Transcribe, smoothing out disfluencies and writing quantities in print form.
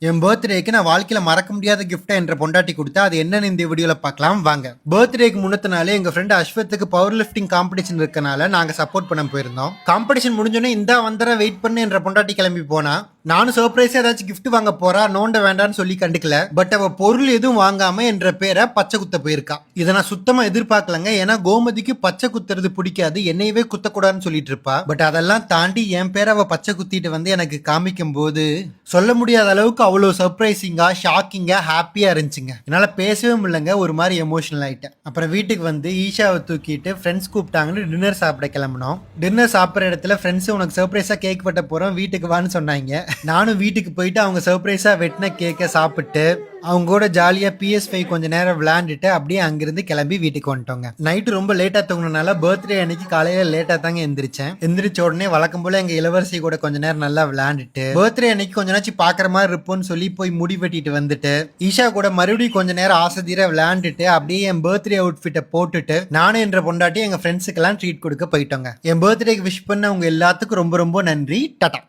என் பர்த்டேக்கு நான் வாழ்க்கையில மறக்க முடியாத கிஃப்டா என்ற பொண்டாட்டி கொடுத்தா அது என்னன்னு இந்த வீடியோல பார்க்கலாம் வாங்க. பர்த்டேக்கு முன்னத்த நாளே எங்க ஃப்ரெண்ட் அஸ்வத்துக்கு பவர் லிஃப்டிங் காம்படிஷன் இருக்கனால நாங்க சப்போர்ட் பண்ண போயிருந்தோம். காம்படிஷன் முடிஞ்சோடனே இந்த வந்தர வெயிட் பண்ணு என்ற பொண்டாட்டி கிளம்பி போனா, நானும் சர்ப்ரைஸா ஏதாச்சும் கிஃப்ட் வாங்க போறா, நோண்ட வேண்டாம்னு சொல்லி கண்டுக்கல. பட் அவ பொருள் எதுவும் வாங்காம என்ற பேரை பச்சை குத்த போயிருக்கா. இதை நான் சுத்தமா எதிர்பார்க்கலங்க. ஏன்னா கோமதிக்கு பச்சை குத்துறது பிடிக்காது, என்னையவே குத்தக்கூடாதுன்னு சொல்லிட்டு இருப்பா. பட் அதெல்லாம் தாண்டி என் பேரை அவ பச்சை குத்திட்டு வந்து எனக்கு காமிக்கும் போது சொல்ல முடியாத அளவுக்கு அவ்வளவு சர்ப்ரைசிங்கா, ஷாக்கிங்கா, ஹாப்பியா இருந்துச்சுங்க. என்னால பேசவே முடியலங்க, ஒரு மாதிரி எமோஷனல் ஆயிட்டேன். அப்புறம் வீட்டுக்கு வந்து ஈஷாவை தூக்கிட்டு ஃப்ரெண்ட்ஸ் கூப்பிட்டாங்கன்னு டின்னர் சாப்பிட கிளம்பினோம். டின்னர் சாப்பிட்ற இடத்துல ஃப்ரெண்ட்ஸ் உனக்கு சர்ப்ரைஸா கேக் வெட்ட போறோம், வீட்டுக்கு வான்னு சொன்னாங்க. நானும் வீட்டுக்கு போயிட்டு அவங்க சர்ப்ரைஸா வெட்டின கேக்கை சாப்பிட்டு அவங்க கூட ஜாலியா PS5 கொஞ்ச நேரம் விளையாண்டுட்டு அப்படியே அங்கிருந்து கிளம்பி வீட்டுக்கு வந்துட்டோங்க. நைட்டு ரொம்ப லேட்டா தூங்கினால பர்த்டே அன்னைக்கு காலையில லேட்டா தாங்க எந்திரிச்சேன். எந்திரிச்ச உடனே வழக்கம் போல எங்க இளவரசி கூட கொஞ்ச நேரம் நல்லா விளையாண்டுட்டு பர்த்டே அன்னைக்கு கொஞ்ச நாச்சு பாக்குற மாதிரி இருப்போம்னு சொல்லி போய் முடி வெட்டிட்டு வந்துட்டு ஈஷா கூட மறுபடியும் கொஞ்ச நேரம் ஆசைதீர விளையாண்டுட்டு அப்படியே என் பர்த்டே அவுட்ஃபிட்டை போட்டுட்டு நானும் என்ற பொண்டாட்டி எங்க ஃப்ரெண்ட்ஸுக்கெல்லாம் ட்ரீட் கொடுக்க போயிட்டோங்க. என் பர்த்டேக்கு விஷ் பண்ண உங்க எல்லாத்துக்கும் ரொம்ப ரொம்ப நன்றி. டாடா.